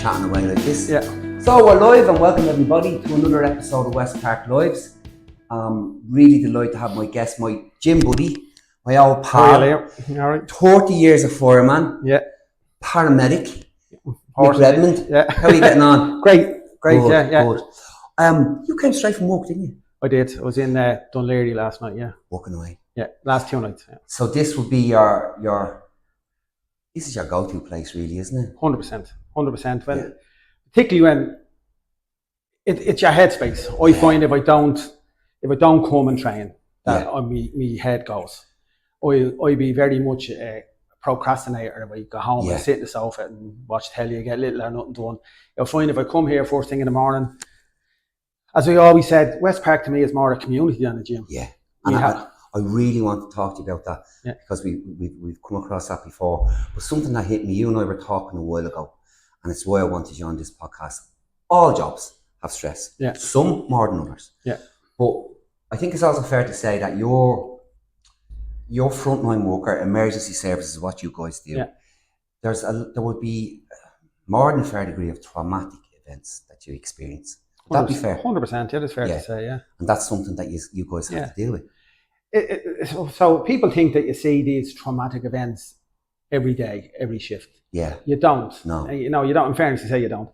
chatting away like this. Yeah. So we're live and welcome everybody to another episode of Westpark Lives. Really delighted to have my guest, my gym buddy, my old pal. All right. 30 years of fireman. Yeah. Paramedic. Mick Redmond. Yeah. How are you getting on? Great. Good, Yeah. Good. You came straight from work, didn't you? I did. I was in Dunleary last night. Yeah. Walking away. Yeah. Last 2 nights. Yeah. So this would be your this is your go-to place, really, isn't it? 100%. 100%. Particularly when it's your headspace. I find if I don't come and train, that my head goes. I be very much a procrastinator. If I go home and sit in the sofa and watch telly, get little or nothing done. You'll find if I come here first thing in the morning, as we always said, Westpark to me is more a community than a gym. Yeah. And I really want to talk to you about that because we've come across that before. But something that hit me, you and I were talking a while ago, and it's why I wanted you on this podcast. All jobs have stress. Yeah. Some more than others. Yeah. But I think it's also fair to say that your frontline worker, emergency services is what you guys do. Yeah. There would be more than a fair degree of traumatic events that you experience. Would that be fair? 100%. Yeah, that's fair to say. Yeah. And that's something that you guys have to deal with. So people think that you see these traumatic events every day, every shift. Yeah. You don't. No. You don't. In fairness, you say you don't.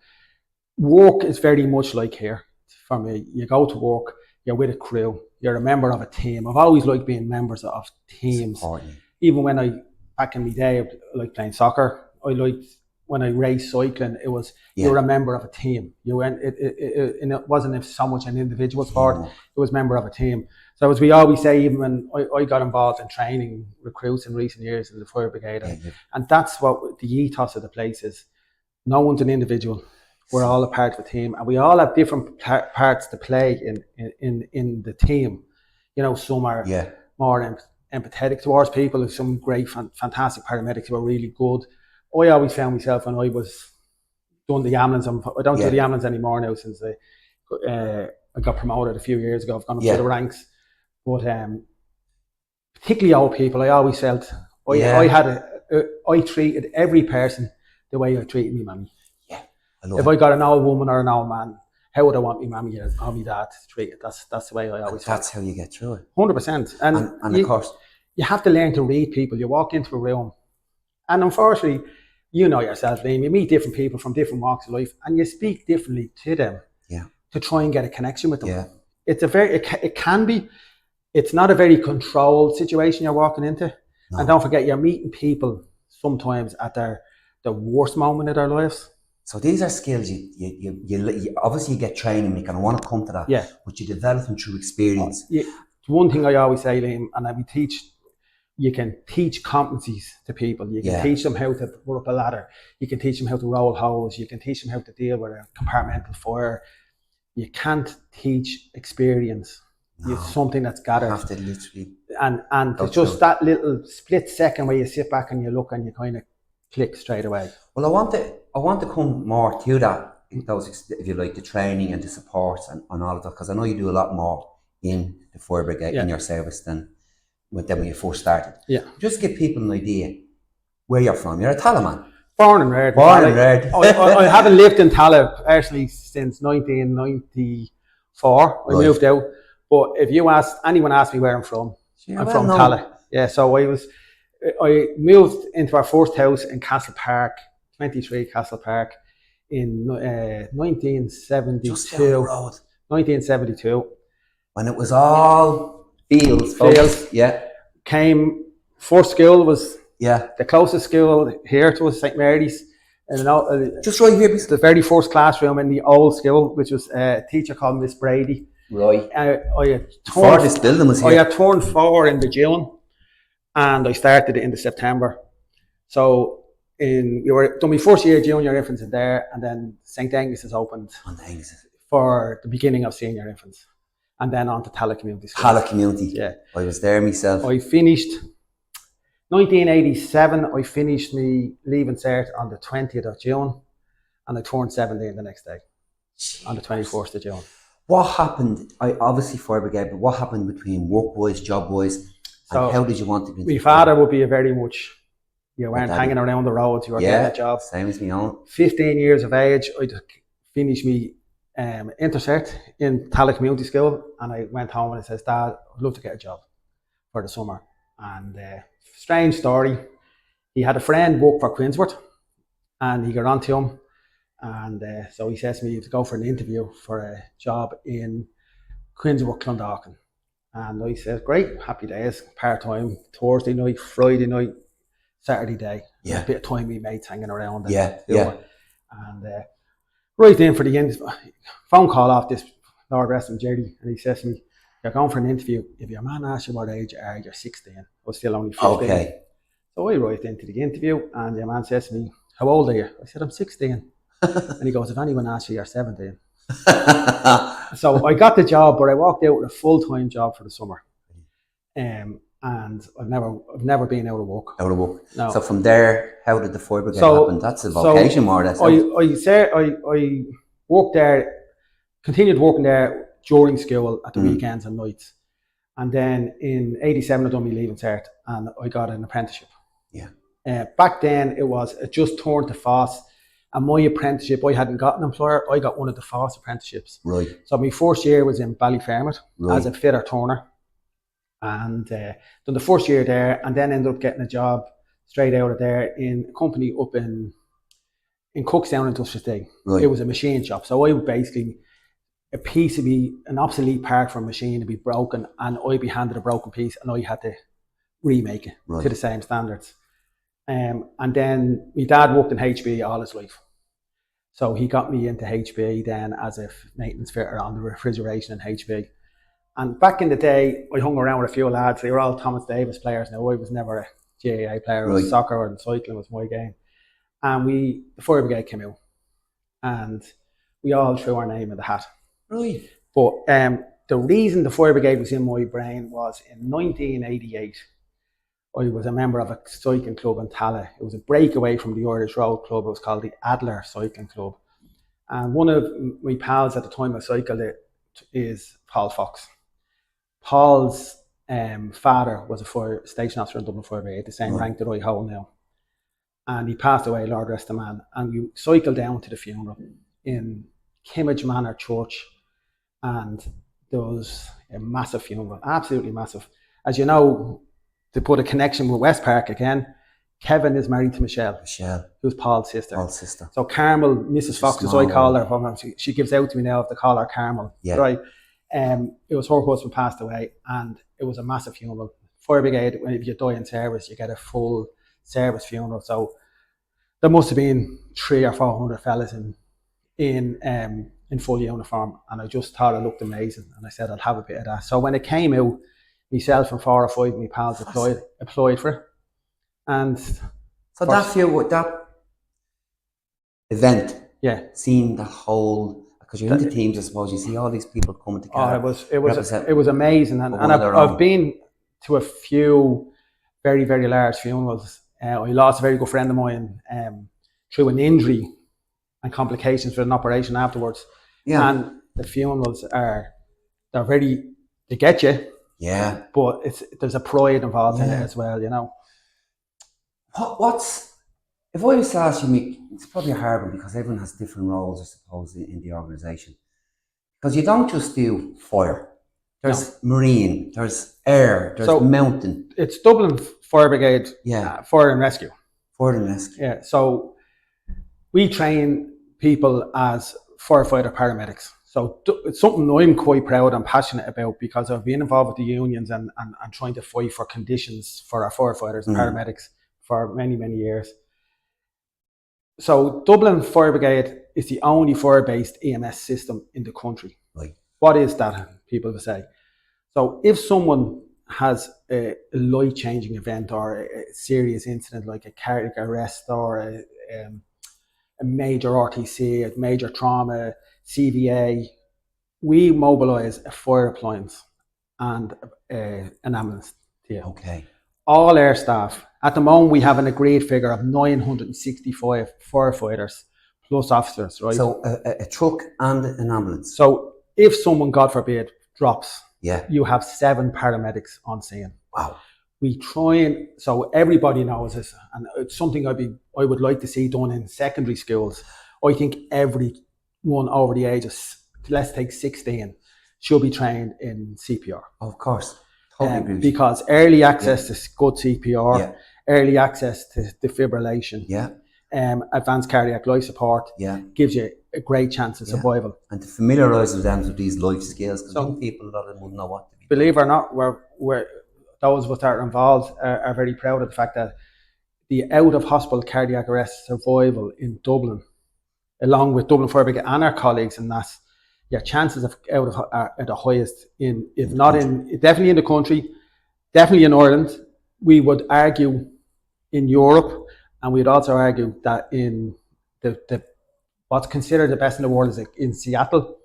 Work is very much like here. For me, you go to work, you're with a crew, you're a member of a team. I've always liked being members of teams. Even when back in my day, I liked playing soccer. I liked when I raced cycling. It was you're a member of a team. You went. It wasn't so much an individual sport. No. It was member of a team. So as we always say, even when I got involved in training recruits in recent years in the fire brigade, and that's what the ethos of the place is. No one's an individual. We're all a part of a team, and we all have different parts to play in the team. You know, some are more empathetic towards people. There's some great, fantastic paramedics who are really good. I always found myself when I was doing the ambulance. I don't do the ambulance anymore now since I got promoted a few years ago. I've gone up to the ranks. But particularly old people, I always felt I treated every person the way I treated my mammy. Yeah, if I got an old woman or an old man, how would I want my mammy or my dad treated? That's the way I always felt. That's how you get through it. 100%. And of course, you have to learn to read people. You walk into a room, and unfortunately, you know yourself, Liam, you meet different people from different walks of life, and you speak differently to them. Yeah. To try and get a connection with them. Yeah. It can be. It's not a very controlled situation you're walking into. No. And don't forget, you're meeting people sometimes at the worst moment of their lives. So these are skills you obviously you get training, Mick, and I want to come to that. Yeah. But you develop them through experience. One thing I always say, Liam, and you can teach competencies to people. You can teach them how to run up a ladder. You can teach them how to roll hose. You can teach them how to deal with a compartmental fire. You can't teach experience. No, it's something that's gathered. You have to literally and it's just that little split second where you sit back and you look and you kind of click straight away. Well, I want to come more to that, if you like, the training and the support and all of that, because I know you do a lot more in the fire brigade in your service than when you first started. Yeah. Just give people an idea where you're from. You're a Tala man. Born and reared. I haven't lived in Tala personally since 1994. I moved out. But if anyone asked me where I'm from, I'm from Tala. Yeah, so I moved into our first house in Castle Park, 23 Castle Park, in 1972. Just down the road. 1972. When it was all fields. First school was the closest school here to us, St. Mary's. And just right here. The very first classroom in the old school, which was a teacher called Miss Brady. Right. This building was here. I had turned 4 in the June, and I started it in the September. So we were done my first year junior infants in there, and then St. Angus is opened for the beginning of senior infants, and then on to Tala Community School. Tala Community. Yeah. I was there myself. I finished 1987. I finished me leaving cert on the 20th of June, and I turned 17 the next day, on the 21st of June. What happened? Obviously fire brigade, but what happened between work-wise, job-wise, and how did you want to be? My father would be a very much You weren't hanging around the roads, you were getting a job. Same as me own. 15 years of age, I just finished me intercert in Tala Community School, and I went home and I says, Dad, I'd love to get a job for the summer. And strange story, he had a friend work for Quinsworth, and he got on to him, and so he says to me, you have to go for an interview for a job in Quinsworth, Clondalkin. And I said, great, happy days, part-time, Thursday night, Friday night, Saturday day. Yeah. A bit of time with mates hanging around. And And right in for the phone call off this Lord rest him, Jerry, and he says to me, you're going for an interview. If your man asks you what age you are, you're 16. I was still only 15. Okay. So I write into the interview, and your man says to me, how old are you? I said, I'm 16. And he goes, if anyone asks you, you're 17. So I got the job, but I walked out with a full-time job for the summer. And I've never been out of work. Out of work. No. So from there, how did the Fire Brigade happen? That's a vocation more or less. I worked there, continued working there during school at the weekends and nights. And then in 87, I done my leaving cert and I got an apprenticeship. Yeah. Back then, it just turned to FOSS. And my apprenticeship, I hadn't got an employer. I got one of the FOSS apprenticeships. Right. So my first year was in Ballyfermot as a fitter turner. And done the first year there, and then ended up getting a job straight out of there in a company up in Cookstown Industrial Estate. Right. It was a machine shop. So I would basically, a piece of an obsolete part for a machine to be broken, and I'd be handed a broken piece and I had to remake it to the same standards. And then my dad worked in HB all his life. So he got me into HB then as a maintenance fitter on the refrigeration in HB. And back in the day, I hung around with a few lads. They were all Thomas Davis players. Now, I was never a GAA player. It was soccer and cycling was my game. And the Fire Brigade came out. And we all threw our name in the hat. Right. But the reason the Fire Brigade was in my brain was in 1988, I was a member of a cycling club in Tala. It was a breakaway from the Irish Road Club. It was called the Adler Cycling Club. And one of my pals at the time I cycled it is Paul Fox. Paul's father was a station officer in Dublin Fire Brigade, the same rank that I hold now. And he passed away, Lord rest him man. And we cycled down to the funeral in Kimmage Manor Church. And there was a massive funeral, absolutely massive. As you know, to put a connection with Westpark again, Kevin is married to Michelle, who's Paul's sister. So Carmel, Mrs. Fox, as I call her, she gives out to me now if they call her Carmel. Yeah. Right. It was her husband passed away, and it was a massive funeral. Fire Brigade, if you die in service, you get a full service funeral. So there must have been 300 or 400 fellas in full uniform, and I just thought it looked amazing, and I said I'll have a bit of that. So when it came out, myself and 4 or 5 of my pals applied for it, and so that event, seeing the whole. Because you're into teams, I suppose you see all these people coming together. It was amazing, and I've been to a few very, very large funerals. I lost a very good friend of mine through an injury and complications for an operation afterwards. Yeah. And the funerals they get you. Yeah. But there's a pride involved in it as well, you know. If I was to ask you, Mick, it's probably a hard one because everyone has different roles, I suppose, in the organisation. Because you don't just do fire. There's marine, there's air, there's mountain. It's Dublin Fire Brigade, Fire and Rescue. Fire and Rescue. Yeah, so we train people as firefighter paramedics. So it's something I'm quite proud and passionate about because I've been involved with the unions and trying to fight for conditions for our firefighters and paramedics for many, many years. So Dublin Fire Brigade is the only fire-based EMS system in the country. Right. What is that, people will say? So if someone has a life-changing event or a serious incident like a cardiac arrest or a major RTC, a major trauma, CVA, we mobilise a fire appliance and an ambulance to you. Okay. All our staff. At the moment, we have an agreed figure of 965 firefighters plus officers, right? So a truck and an ambulance. So if someone, God forbid, drops, yeah, you have 7 paramedics on scene. Wow. we try and, so everybody knows this, and it's something I would like to see done in secondary schools. I think everyone over the age of, let's take 16, should be trained in CPR. Of course. Totally agree with you. Because early access to good CPR, Yeah. early access to defibrillation, Yeah. advanced cardiac life support, Yeah. gives you a great chance of survival. And to familiarise them with these life skills, because So- young people, a lot of them wouldn't know what to be. Believe it or not, we're those of us that are involved are very proud of the fact that the out of hospital cardiac arrest survival in Dublin, along with Dublin Fire Brigade and our colleagues, and that's your chances of out of are the highest in, if not in, definitely in the country, definitely in Ireland. We would argue in Europe, and we'd also argue that in the what's considered the best in the world is in Seattle,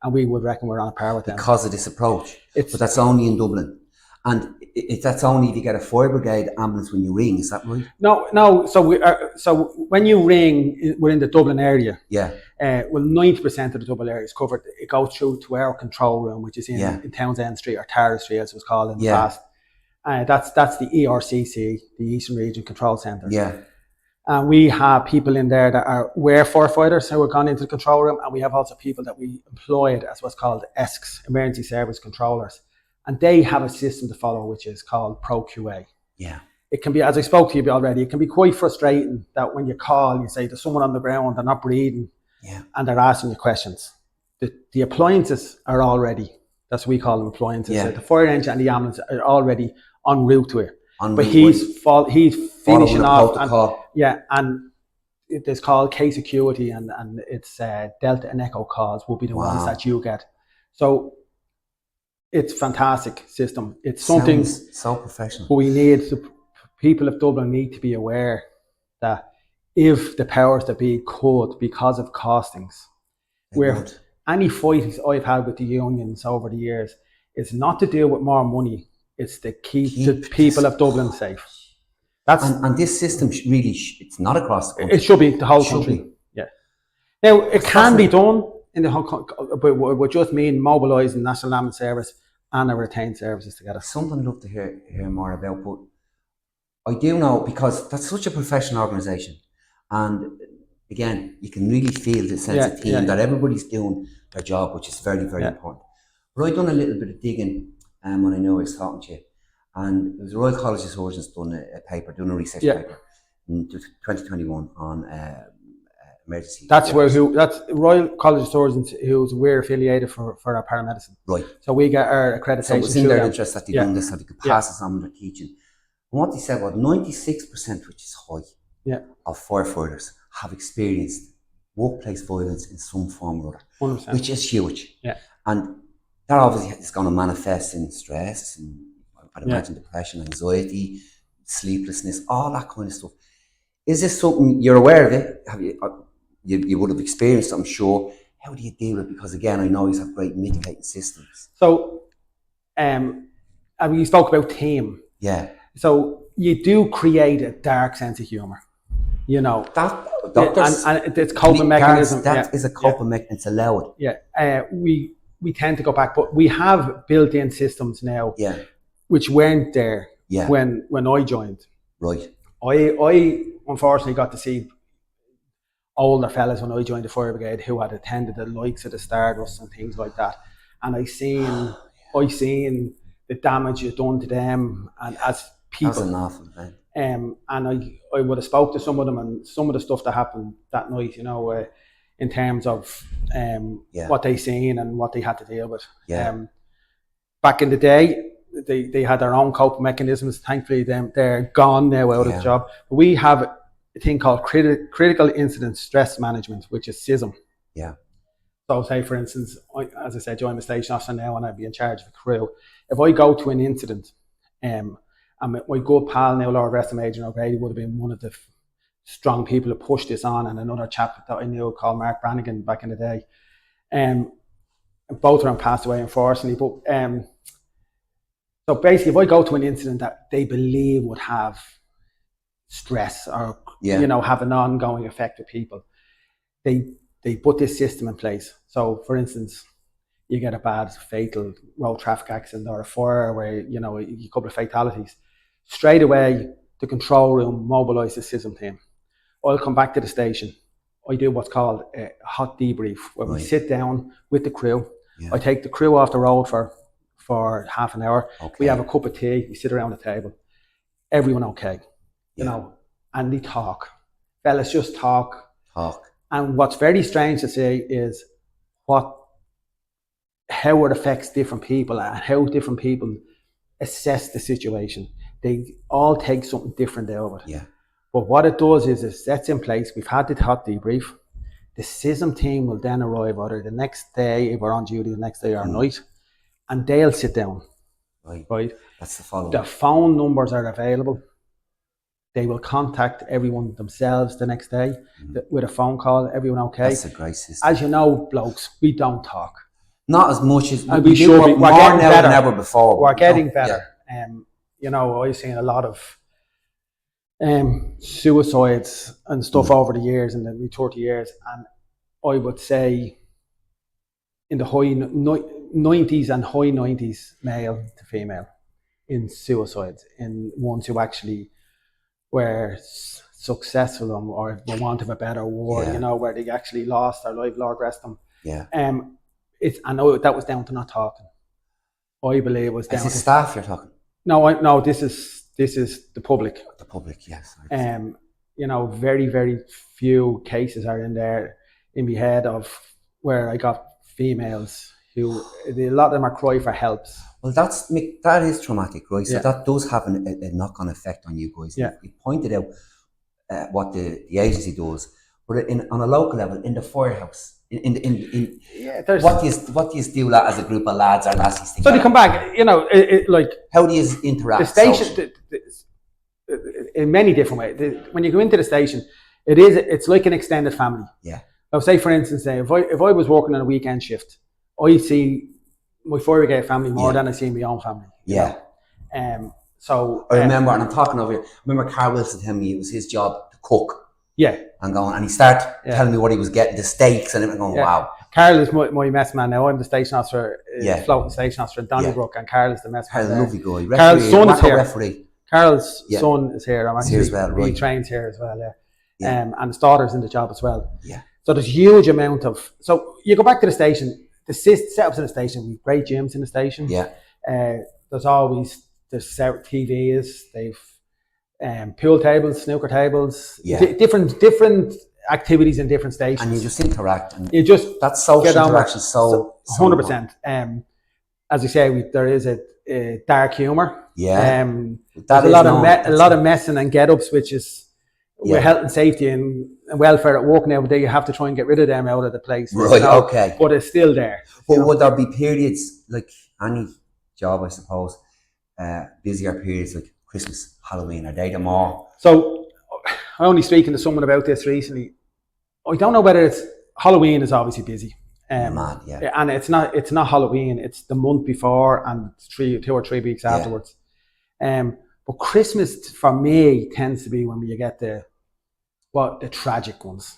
and we would reckon we're on a par with them. Because of this approach. It's- But that's only in Dublin. And that's only if you get a fire brigade ambulance when you ring, is that right? No. So when you ring, we're in the Dublin area. Yeah. Well, 90% of the Dublin area is covered. It goes through to our control room, which is in Townsend Street, or Tara Street, as it was called in the past. That's the ERCC, the Eastern Region Control Centre. Yeah. And we have people in there that we're firefighters who are gone into the control room, and we have also people that we employed as what's called ESCs, Emergency Service Controllers. And they have a system to follow, which is called ProQA. Yeah. It can be, as I spoke to you already, it can be quite frustrating that when you call, you say there's someone on the ground, they're not breathing, and they're asking you questions. The appliances are already, that's what we call them, appliances. Yeah. The fire engine and the ambulance are already en route to it. En But route, he's finishing the off. protocol. And it's called case acuity, and it's Delta and Echo calls will be the ones that you get. So it's a fantastic system. It's something Sounds so professional. but we need people of Dublin need to be aware that if the powers that be could, because of costings, where any fights I've had with the unions over the years, it's not to deal with more money. It's to keep the people of Dublin safe. That's and this system really, it's not across the country. it. Should be the whole country. Yeah. Now it can be done in the whole country, but we just mean mobilising National Ambulance Service and a retained services together. Something I'd love to hear more about, but I do know, because that's such a professional organisation, and again, you can really feel the sense of team that everybody's doing their job, which is very, very important. But I've done a little bit of digging when I know I was talking to you, and it was the Royal College of Surgeons done a paper, doing a research paper in 2021 on emergency. That's that's Royal College of Surgeons, who's we're affiliated for our paramedicine. Right. So we get our accreditation. So it's in their interest that they've done this, so they could pass this on with their teaching. And what they said was 96%, which is high, of firefighters have experienced workplace violence in some form or other, 100%. which is huge. Yeah. And that obviously is going to manifest in stress, and I'd imagine depression, anxiety, sleeplessness, all that kind of stuff. Is this something you're aware of it? Have you would have experienced it, I'm sure. How do you deal with it? Because again, I know you have great mitigating systems. So, I mean, you spoke about team. Yeah. So you do create a dark sense of humour. You know, and it's coping mechanism. That is a coping mechanism. It's allowed. Yeah. We tend to go back, but we have built-in systems now. Yeah. Which weren't there. Yeah. When I joined. Right. I unfortunately got to see older fellas when I joined the fire brigade who had attended the likes of the Stardust and things like that, and I seen the damage you've done to them, and as people. That's an awful thing. And I would have spoke to some of them, and some of the stuff that happened that night, you know, in terms of what they seen and what they had to deal with. Yeah. Back in the day, they had their own coping mechanisms. Thankfully, they're gone now out of the job. But we have a thing called critical incident stress management, which is CISM. Yeah. So, say for instance, as I said, I'm a station officer now, and I'd be in charge of the crew. If I go to an incident, and my good pal now, Lord rest him, Adrian O'Grady, would have been one of the strong people who pushed this on, and another chap that I knew called Mark Brannigan back in the day. Both of them passed away, unfortunately. But so basically, if I go to an incident that they believe would have stress or you know, have an ongoing effect with people, they put this system in place. So, for instance, you get a bad, fatal road traffic accident or a fire where, you know, a couple of fatalities. Straight away, the control room mobilise the CISM team. I'll come back to the station. I do what's called a hot debrief, where we sit down with the crew. I take the crew off the road for half an hour. We have a cup of tea. We sit around the table. Everyone okay? You know, and we talk. Fellas, just talk. And what's very strange to see is how it affects different people and how different people assess the situation. They all take something different out of it. Yeah. But what it does is it sets in place. We've had the hot debrief. The CISM team will then arrive either the next day, if we're on duty the next day or night, and they'll sit down. Right. That's the follow-up. The phone numbers are available. They will contact everyone themselves the next day with a phone call. Everyone okay? That's a great system. As you know, blokes, we don't talk. Not as much as we should be. We're getting better. Than ever before. We're getting better. You know, I've seen a lot of suicides and stuff over the years, in the 30 years, and I would say in the high 90s and high 90s, male to female, in suicides, in ones who actually were successful, or for want of a better word, you know, where they actually lost their life, Lord rest them. I know that was down to not talking. I believe it was down to staff you're talking. No, this is the public. The public, yes. You know, very, very few cases are in there in my head of where I got females who, a lot of them are crying for help. Well, that is traumatic, right? So that does have a knock-on effect on you guys. You pointed out what the agency does, but on a local level, in the firehouse, what do you do as a group of lads or lassies? So they come back, you know, like how do you interact? The station, in many different ways. When you go into the station, it's like an extended family. Yeah. Now, say for instance, if I was working on a weekend shift, I see my fire brigade family more than I see my own family. So I remember, and I'm talking over here. I remember Carl Wilson telling me it was his job to cook. And he started telling me what he was getting, the steaks, and I'm going, wow. Carl is my mess man now. I'm the station officer, floating station officer in Donnybrook, and Carl is the mess man. Carl's a lovely guy. Referee, Carl's son is here. Referee. Carl's son is here. He's here as well, right? He trains here as well, and his daughter's in the job as well. So there's huge amount of. So you go back to the station. The setups in the station. We've great gyms in the station. There's always TVs. They've pool tables, snooker tables, different activities in different stations. And you just interact. And you just that social interaction is so 100%. As you say, there is a dark humour. There's a lot of messing and get-ups, which is with health and safety and welfare at work now. You have to try and get rid of them out of the place. Right, okay. But it's still there. But would there be periods, like any job, I suppose, busier periods like Christmas, Halloween, are they the more? So I'm only speaking to someone about this recently. I don't know whether it's Halloween is obviously busy. And it's not Halloween, it's the month before and 2 or 3 weeks afterwards. But Christmas for me tends to be when you get the tragic ones.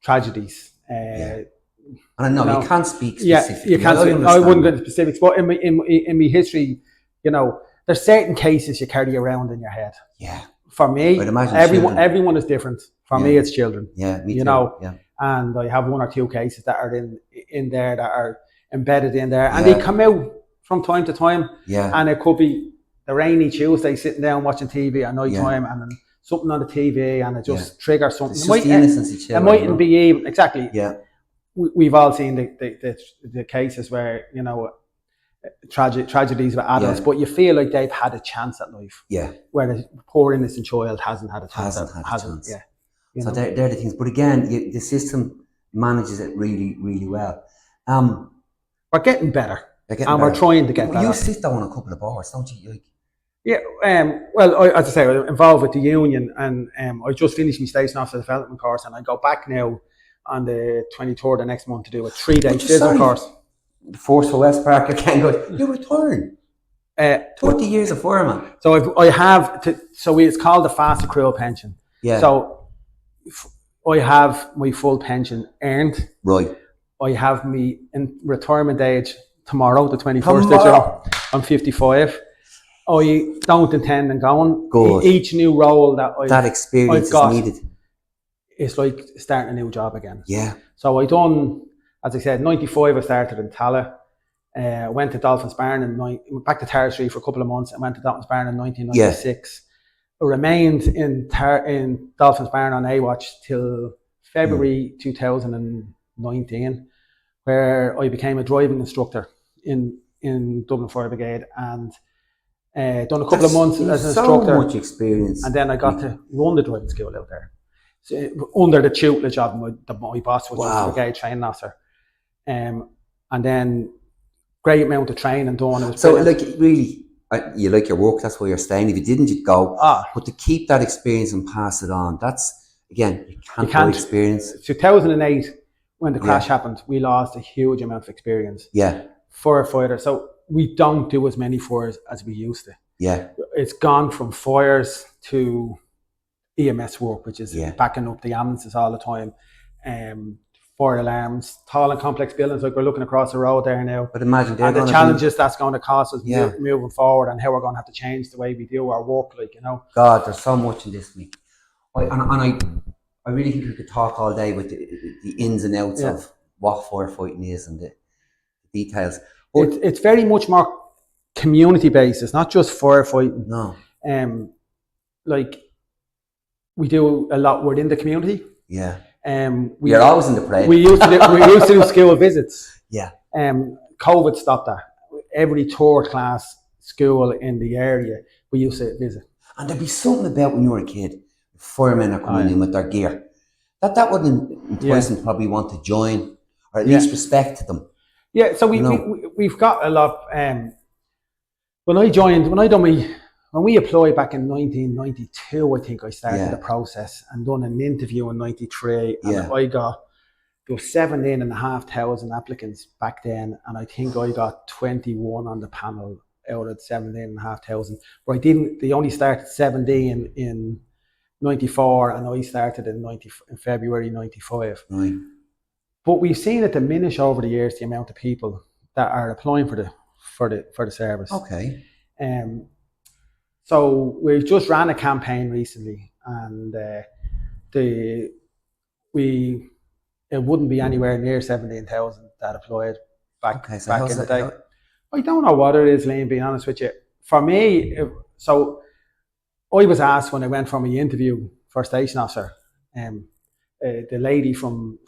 Tragedies. And I know you can't speak specifically. You can't speak, I wouldn't go into specifics, but in my history, you know, there's certain cases you carry around in your head. For me, everyone is different. For me, it's children. Me too. And I have 1 or 2 cases that are in there that are embedded in there, and they come out from time to time. And it could be the rainy Tuesday sitting down watching TV at night time, and then something on the TV, and it just triggers something. It's just the innocence of children. It mightn't be even exactly. We've all seen the cases where, you know, tragedies with adults, but you feel like they've had a chance at life. Where the poor innocent child hasn't had a chance. So they're the things. But again, the system manages it really, really well. We're getting better. We're trying to get better. You sit down a couple of bars, don't you? Well, as I say, I'm involved with the union, and I just finished my station officer development course, and I go back now on the 23rd of next month to do a 3-day physical course. The force for Westpark again. You're retiring. 30 years of fireman. So it's called the fast accrual pension. So I have my full pension earned. Right. I have me in retirement age tomorrow, the 21st. I'm 55. I don't intend on going. Good. Each new role that experience I've is needed. It's like starting a new job again. Yeah. So I done, as I said, 95 I started in Tala. Went to Dolphins Barn back to Tara Street for a couple of months and went to Dolphins Barn in 1996. I remained in Dolphins Barn on AWatch till February 2019, where I became a driving instructor in Dublin Fire Brigade and done a couple of months as an instructor. So much experience. And then I got to run the driving school out there. So, under the tutelage of my boss, which was the brigade training officer. And then great amount of training done. So like really, you like your work, that's why you're staying. If you didn't, you'd go. But to keep that experience and pass it on, that's, again, you can't buy experience. 2008, when the crash happened, we lost a huge amount of experience. Yeah. Firefighter. So we don't do as many fires as we used to. Yeah. It's gone from fires to EMS work, which is backing up the ambulances all the time. Fire alarms, tall and complex buildings, like we're looking across the road there now. But imagine and the challenges that's going to cost us moving forward, and how we're going to have to change the way we do our work, like, you know. God, there's so much in this, Mick. I really think we could talk all day with the ins and outs of what firefighting is and the details. But it's very much more community based. It's not just firefighting. No. Like we do a lot within the community. Yeah. You're always in the parade. We used to do school visits. Yeah. COVID stopped that. Every third class school in the area we used to visit. And there'd be something about when you were a kid, firemen are coming in with their gear. That wouldn't entice them to probably want to join, or at least respect them. Yeah. So we've got a lot. When we applied back in 1992, I think I started the process and done an interview in 93. And there was 17,500 applicants back then. And I think I got 21 on the panel out of 17,500. But they only started 17 in 94 and I started in February 95. Right. But we've seen it diminish over the years, the amount of people that are applying for the service. Okay. So we've just ran a campaign recently, and it wouldn't be anywhere near 17,000 that applied back in the day. I don't know what it is, Liam, being honest with you. For me, so I was asked when I went for my interview for station officer, the lady from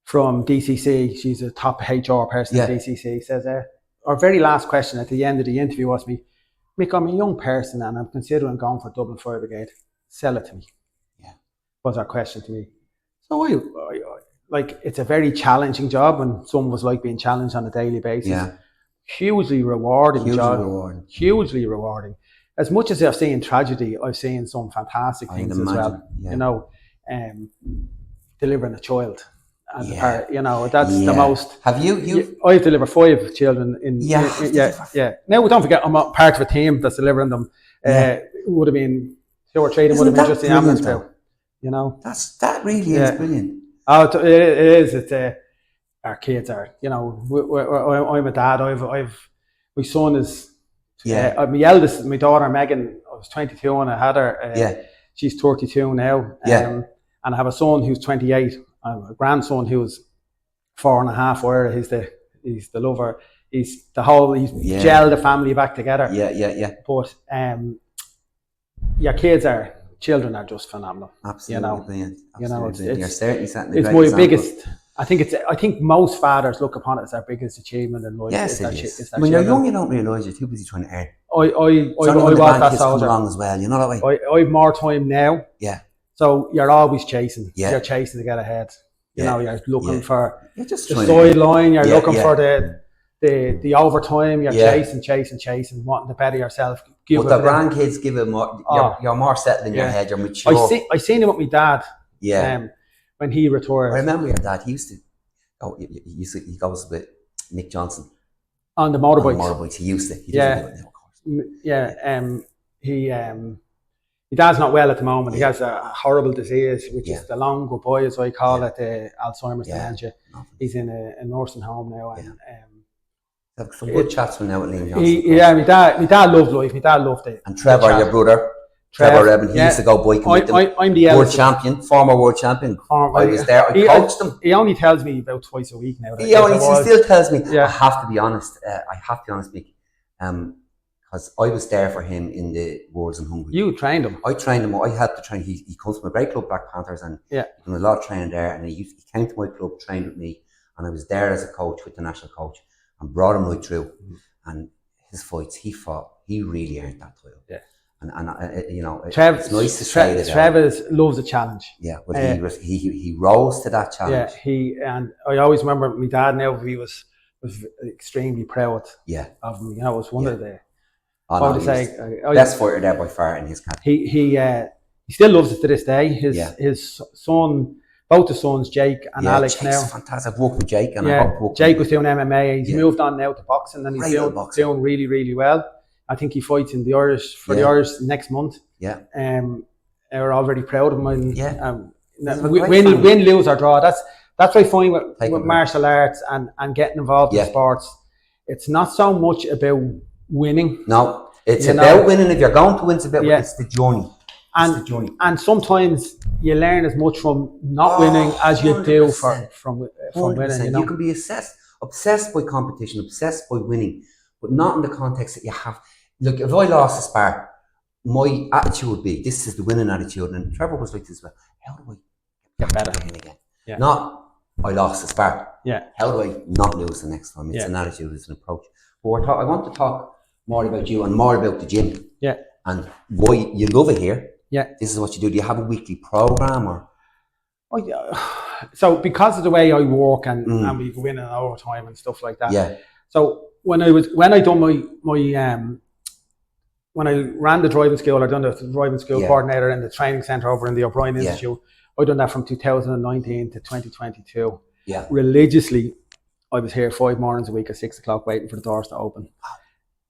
DCC, she's a top HR person at DCC, says our very last question at the end of the interview was Mick, I'm a young person and I'm considering going for Dublin Fire Brigade. Sell it to me. Yeah, was our question to me. So I like, it's a very challenging job, and some of us like being challenged on a daily basis. Yeah. Hugely rewarding job. Hugely rewarding. As much as I've seen tragedy, I've seen some fantastic things as well. Yeah. You know, delivering a child. You know, that's the most. Have you? I've delivered 5 children Now, don't forget, I'm a part of a team that's delivering them. It would have been 2 or 3. It would have been just the ambulance crew. You know, that really is brilliant. Oh, it is. It's our kids are. You know, I'm a dad. My son is. My eldest, my daughter Megan, I was 22 and I had her. She's 32 now. And I have a son who's 28. A grandson who's 4.5. Where he's the lover. He's gelled the family back together. But children are just phenomenal. Absolutely brilliant. You know, you're certainly setting a it's great my example. biggest. I think most fathers look upon it as their biggest achievement in life. Yes, it is. When you're young, you don't realise you're too busy trying to earn. I was that soldier. Along as well, you know that way. I have more time now. Yeah. So you're always chasing. Yeah. You're chasing to get ahead. You know, you're looking for the sideline. You're looking for the overtime. You're chasing, wanting to better yourself. But the grandkids give it more. You're more settled in your head. You're mature. I seen him with my dad. Yeah. When he retired. I remember your dad. He used to. He goes with Nick Johnson on the motorbikes. He used to. He doesn't do it now, of course. Yeah. My dad's not well at the moment. He has a horrible disease, which is the long goodbye, as I call it, the Alzheimer's dementia. He's in a nursing home now, and Have some good chats from now with Liam Johnson. Yeah, my dad loved life. My dad loved it. And Trevor, your brother, Trevor Redmond, he used to go biking with them. I'm the world champion, former world champion. I was there. I coached him. He only tells me about twice a week now. He still tells me. Yeah. I have to be honest. Mick. Because I was there for him in the Wars in Hungary. You trained him. I trained him. I helped to train. He comes from a great club, Black Panthers, and he done a lot of training there. And he came to my club, trained with me, and I was there as a coach with the national coach, and brought him right through. And his fights, he really earned that title. Yeah. And you know, it's nice to say that. Trevor loves a challenge. Yeah, but he rose to that challenge. Yeah, and I always remember my dad. Now he was extremely proud. Of him. You know, it was one of the. Best fighter there by far in his country. He still loves it to this day. His son, both the sons, Jake and Alex. Jake's now fantastic. I've worked with Jake, and Jake was doing MMA. He's moved on now to boxing, and he's doing really, really well. I think he fights in the Irish the Irish next month. Yeah. We're all very proud of him. And, win, lose or draw. That's what I find with martial arts and getting involved in sports. It's not so much about winning. No, it's about winning. If you're going to win, it's about it's the journey. And sometimes you learn as much from not winning as you 100%. Do from winning. You know? You can be obsessed by competition, obsessed by winning, but not in the context that you have. Look, if I lost a spar, my attitude would be, this is the winning attitude. And Trevor was like this as well. How do I get better again? Yeah. Not, I lost a spar. Yeah. How do I not lose the next time? It's an attitude, it's an approach. But I want to talk more about you and more about the gym. Yeah. And why you love it here. Yeah. This is what you do. Do you have a weekly program or? So because of the way I work and we go in and overtime and stuff like that. Yeah. So when I ran the driving school, I done the driving school coordinator in the training centre over in the O'Brien Institute. I done that from 2019 to 2022. Yeah. Religiously, I was here 5 mornings a week at 6 o'clock waiting for the doors to open.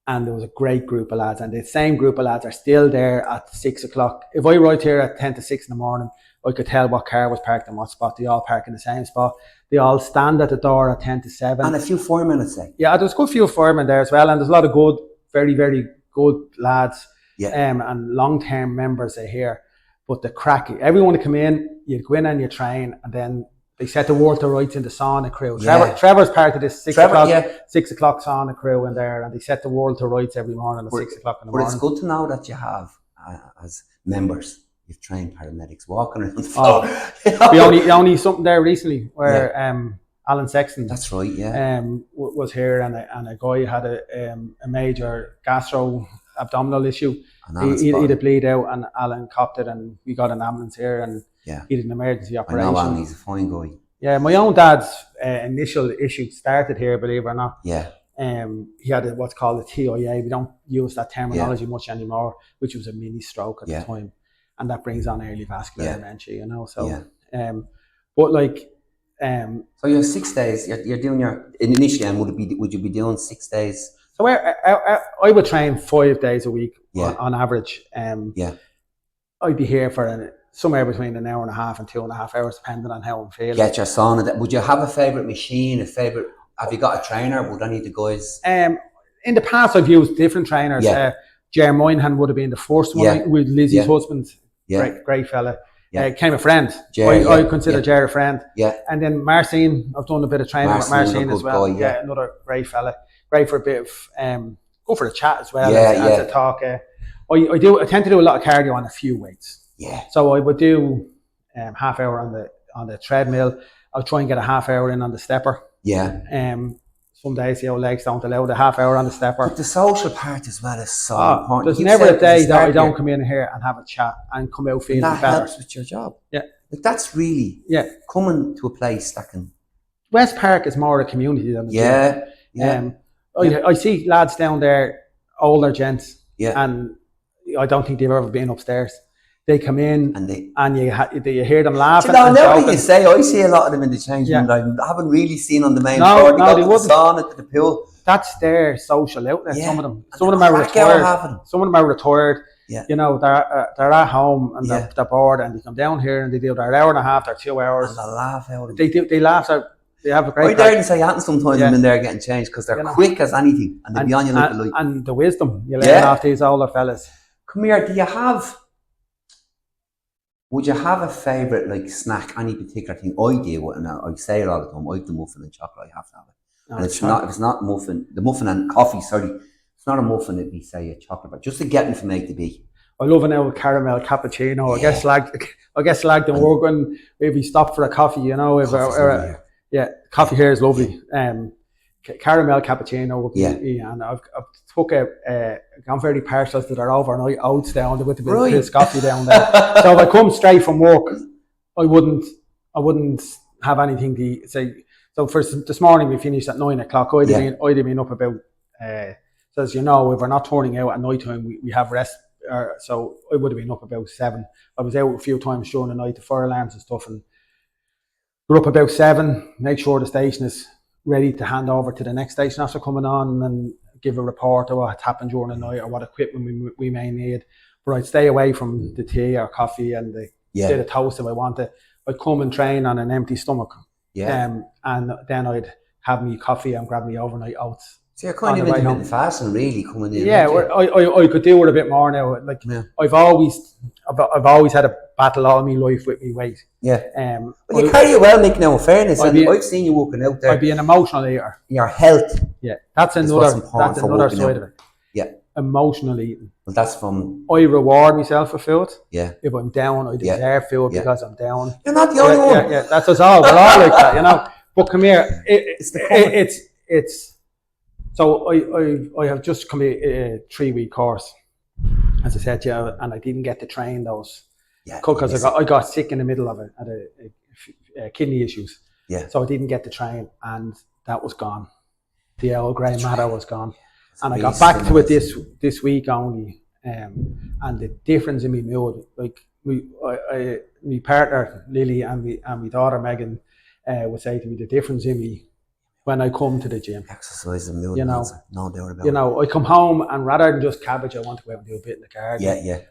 And there was a great group of lads, and the same group of lads are still there at 6 o'clock. If I arrived here at 10 to 6 in the morning, I could tell what car was parked in what spot. They all park in the same spot. They all stand at the door at 10 to 7. And a few firemen, I'd say. Yeah, there's a good few firemen there as well, and there's a lot of good, very, very good lads and long-term members are here. But the crack, everyone to come in, you go in and you train, and then they set the world to rights in the sauna crew. Trevor's part of this 6 o'clock sauna crew in there, and they set the world to rights every morning at 6 o'clock in the morning. But it's good to know that you have, as members, you've trained paramedics walking around the floor. The only something there recently where Alan Sexton. That's right, was here, and a guy had a major gastro-abdominal issue. He had a bleed out, and Alan copped it, and we got an ambulance here, and he did an emergency operation. I know Alan, he's a fine guy. Yeah, my own dad's initial issue started here, believe it or not. Yeah. He had what's called a TIA. We don't use that terminology much anymore, which was a mini stroke at the time, and that brings on early vascular dementia. You know, so but like. So you have 6 days. You're doing your initially, and would you be doing 6 days? So I would train 5 days a week on average. I'd be here for somewhere between an hour and a half and 2.5 hours, depending on how I'm feeling. Get your sauna. Would you have a favourite machine? Have you got a trainer? Would any of the guys? In the past, I've used different trainers. Jer Moynihan would have been the first one with Lizzie's husband. Great fella. Came a friend. I consider Jer a friend. Yeah. And then Marcin, I've done a bit of training with Marcin as well. Guy, another great fella. Great for a bit of go for a chat as well as a talk. I tend to do a lot of cardio on a few weights. Yeah. So I would do half hour on the treadmill. I'll try and get a half hour in on the stepper. Yeah. Some days the old legs don't allow the half hour on the stepper. But the social part as well is so important. There's never a day that I don't come in here and have a chat and come out feeling better. That helps with your job. Yeah. Like that's really coming to a place that can. Westpark is more a community than a gym. I see lads down there, older gents, and I don't think they've ever been upstairs. They come in and you hear them laughing. Now what you say, I see a lot of them in the changing room. I haven't really seen on the main floor. They go to the sauna, to the pool. That's their social outlet. Some of them are retired. Some of them are retired. Yeah. You know, they're at home and they're bored, and they come down here and they do their hour and a half, their 2 hours. And they laugh out. They laugh out. They have a I great dare to say happen sometimes Yeah. I'm in there getting changed because they're quick as anything and they'll be on you like a light. and the wisdom you learn Yeah. off these older fellas. Come here, would you have a favourite like snack, any particular thing? I do, and I say it all the time, I have the muffin and chocolate, I have to have it. No, And if it's not muffin, the muffin and coffee, sorry, it's not a muffin, it'd be say a chocolate bar, just to get them from A to B. I love an old caramel cappuccino. Yeah. I guess like the work when we stop for a coffee, you know. Coffee here is lovely. Caramel cappuccino would be, Yeah. and I've took I'm very partial to their overnight oats down with a bit Right. of piss coffee down there. So if I come straight from work, I wouldn't have anything to say. So first this morning we finished at 9 o'clock. I'd have been up about. So as you know, if we're not turning out at night time, we have rest. So I would have been up about 7. I was out a few times during the night, the fire alarms and stuff, and we're up about 7. Make sure the station is ready to hand over to the next station after coming on, and give a report of what's happened during the night or what equipment we may need. But I'd stay away from the tea or coffee and the bit of toast if I wanted. I'd come and train on an empty stomach. And then I'd have me coffee and grab me overnight oats. So you're kind of intermittent fasting, really, coming in. Yeah, I could do it a bit more now. Like I've always had a battle all my life with me weight. Yeah. Well, you carry it well, Mick. Now, in fairness, and I've seen you walking out there. I'd be an emotional eater. Your health. Yeah, that's another side of it. Yeah. Emotional eating. Well, that's from. I reward myself for food. Yeah. If I'm down, I deserve food because I'm down. You're not the only one. Yeah, that's us all. We're all like that, you know. But come here, it's. So I have just come a 3-week course, as I said, and I didn't get to train those because I got sick in the middle of it. I had kidney issues. Yeah. So I didn't get to train, and that was gone. The old grey matter was gone, and I got back to it this week only. And the difference in me mood, like my partner Lily and my daughter Megan would say to me, the difference in me when I come to the gym. Exercise and mood, no doubt about it. You know, I come home and rather than just cabbage, I want to go out and do a bit in the garden. Yeah.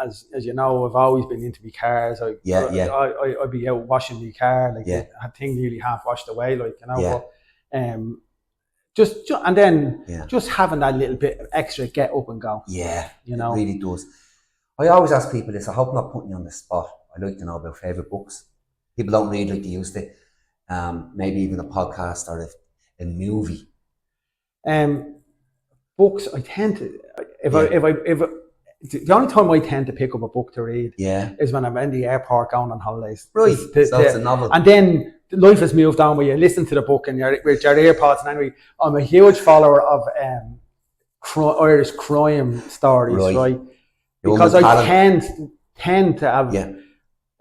As you know, I've always been into my cars. I'd be out washing my car, like I had thing nearly half washed away, like, you know. But just and then just having that little bit of extra get up and go. Yeah, you know, it really does. I always ask people this. I hope I'm not putting you on the spot. I like to know about favourite books. People don't read like they used to. Maybe even a podcast or a movie. Books. I tend to if the only time I tend to pick up a book to read is when I'm in the airport going on holidays. Right. So it's a novel. And then life has moved on where you listen to the book and you're with your AirPods. And anyway, I'm a huge follower of Irish crime stories, right? Because I tend to have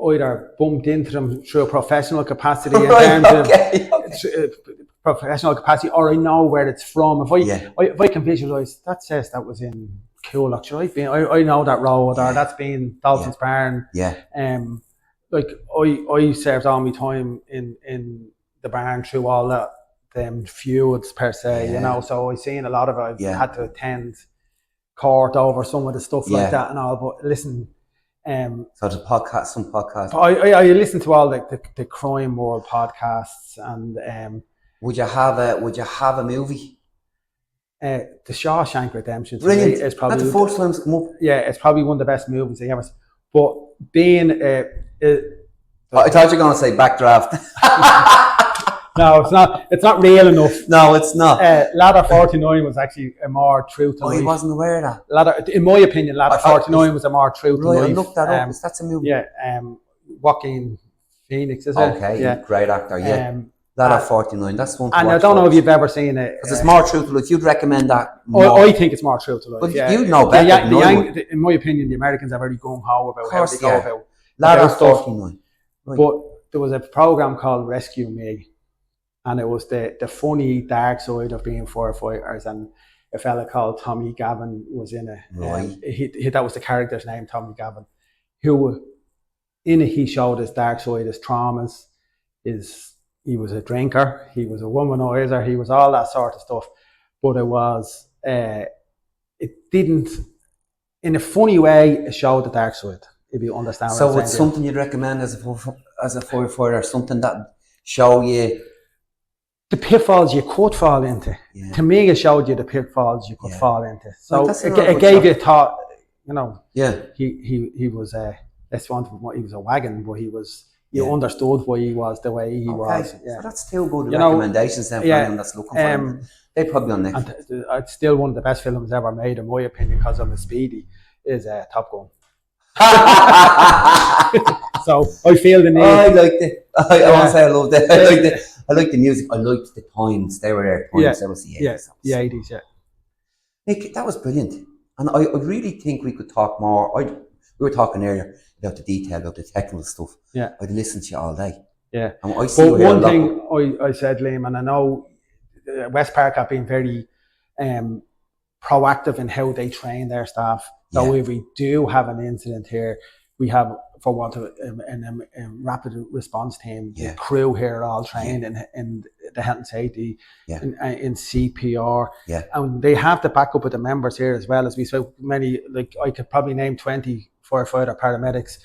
either bumped into them through a professional capacity in terms of professional capacity, or I know where it's from. If I can visualise, that says that was in Coolock, I know that road, or that's been Dolphin's Barn. Like I served all my time in the barn through all that them feuds per se, you know. So I've seen a lot of it. I've had to attend court over some of the stuff like that and all. But listen, so the podcast, some podcasts. I listen to all the crime world podcasts, and would you have a movie? The Shawshank Redemption is probably that's the first time it's come up. Yeah, it's probably one of the best movies I ever. But being I thought you were going to say Backdraft. No, it's not. It's not real enough. No, it's not. Ladder 49 was actually a more true to life. I wasn't aware of that. In my opinion, Ladder 49 was a more true to life. I looked that up. That's a movie. Yeah, Joaquin Phoenix, is it? Okay, great actor. Yeah. Ladder 49. That's one. And I don't know if you've ever seen it. Because it's more true to life. You'd recommend that. I think it's more true to life. But you know better. In my opinion, the Americans are very gung ho about how they go about Ladder 49. Right. But there was a program called Rescue Me, and it was the funny dark side of being firefighters, and a fella called Tommy Gavin was in it. Right. That was the character's name, Tommy Gavin, who in it he showed his dark side, his traumas, he was a drinker, he was a womanizer, he was all that sort of stuff. But it didn't, in a funny way, it showed the dark side, if you understand what I'm saying. So it's something you'd recommend as a firefighter, something that show you the pitfalls you could fall into. Yeah. To me, it showed you the pitfalls you could fall into. So Well, it gave you a thought. You know, yeah. He was he was a wagon, but you understood why he was the way he was. Yeah. So that's two good recommendations then for anyone that's looking for it. They'd probably be on Netflix. And it's still one of the best films ever made, in my opinion, because I'm a speedy, is Top Gun. So I feel the need. I liked it. I want to say I loved it. I liked it. I liked the music. I liked the times. They were there. That was the 80s. The 80s, yeah. Nick, that was brilliant. And I really think we could talk more. We were talking earlier about the detail, about the technical stuff. Yeah. I'd listen to you all day. Yeah. And I see but one thing I said, Liam, and I know Westpark have been very proactive in how they train their staff. So if we do have an incident here, we have, for want of a rapid response team, the crew here are all trained in the health and safety, in CPR, and they have the backup of the members here as well. As we so many, like I could probably name 20 firefighter paramedics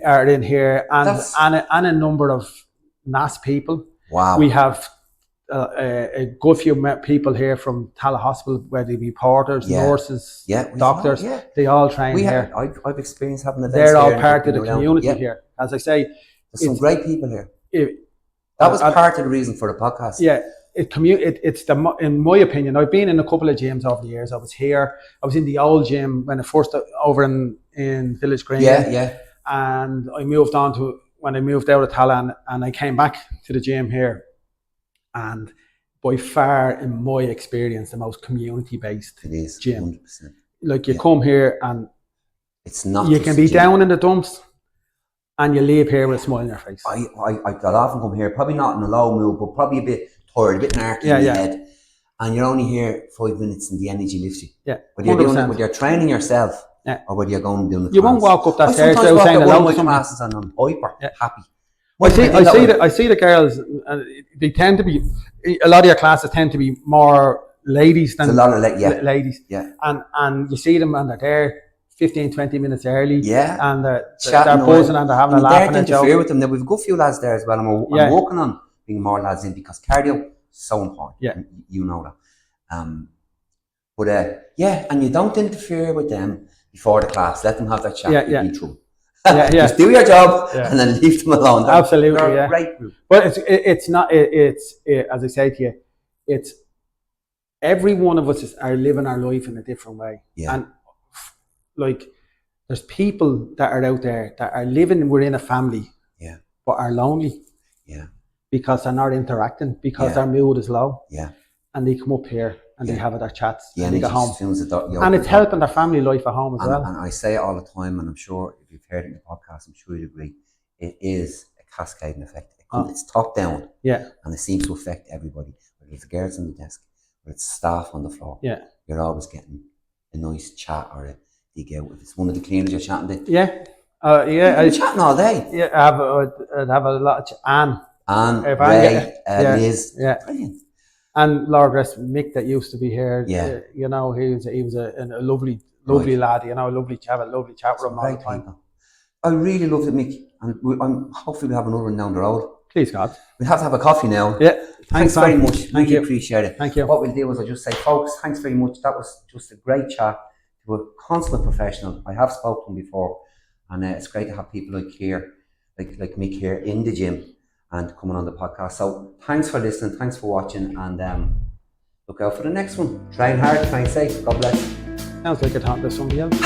are in here, and a number of NAS people. Wow, we have a good few people here from Tala Hospital, where they be porters, nurses, doctors. They all train here. I've experienced having events. They're all part of the community here. As I say, there's some great people here. That was part of the reason for the podcast. Yeah, in my opinion, I've been in a couple of gyms over the years. I was in the old gym when I first over in Village Green. And I moved on to when I moved out of Tala, and I came back to the gym here. And by far, in my experience, the most community-based gym. 100%. Like you come here and it's not. You can be down in the dumps, and you leave here with a smile on your face. I'll often come here, probably not in a low mood, but probably a bit tired, a bit narky in the head. And you're only here 5 minutes, and the energy lifts you. Yeah, whether you're doing it, whether you're training yourself, or whether you're going and doing it. You won't walk up that stairs without saying hello to someone. And I'm hyper happy. I see the girls. They tend to be. A lot of your classes tend to be more ladies than a lot of ladies. Yeah. And you see them and they're there 15, 20 minutes early. Yeah. And they're buzzing and they're having a laugh and a joke. With them. Now we've got a good few lads there as well. I'm working on bringing more lads in because cardio is so important. Yeah. You know that. And you don't interfere with them before the class. Let them have that chat. Yeah. Through. Just do your job and then leave them alone. Absolutely, Great. But it's not. It's as I say to you, it's every one of us are living our life in a different way. Yeah. And like, there's people that are out there that are living within a family. Yeah. But are lonely. Yeah. Because they're not interacting, because their mood is low. Yeah. And they come up here and they have their chats and they go home. And it's helping their family life at home as well. And I say it all the time, and I'm sure if you've heard it in the podcast, I'm sure you'd agree, it is a cascading effect. It's top down. Yeah. And it seems to affect everybody. Whether it's girls on the desk, whether it's staff on the floor. Yeah. You're always getting a nice chat or a dig out. If it's one of the cleaners you're chatting to. Yeah. You're chatting all day. Yeah, I'd have a lot of Anne, Ray, Liz. Yeah. Brilliant. And Lord rest Mick that used to be here. Yeah. You know, he was a lovely lad, you know, lovely chat with him all the time. I really loved it, Mick. And hopefully we'll have another one down the road. Please, God. We'll have to have a coffee now. Yeah. Thanks very much. Thank you. Appreciate it. Thank you. What we'll do is I'll just say, folks, thanks very much. That was just a great chat to a consummate professional. I have spoken before, and it's great to have people like Mick here in the gym and coming on the podcast. So thanks for listening, thanks for watching, and look out for the next one. Train hard, train safe. God bless. Sounds like a talk to somebody else.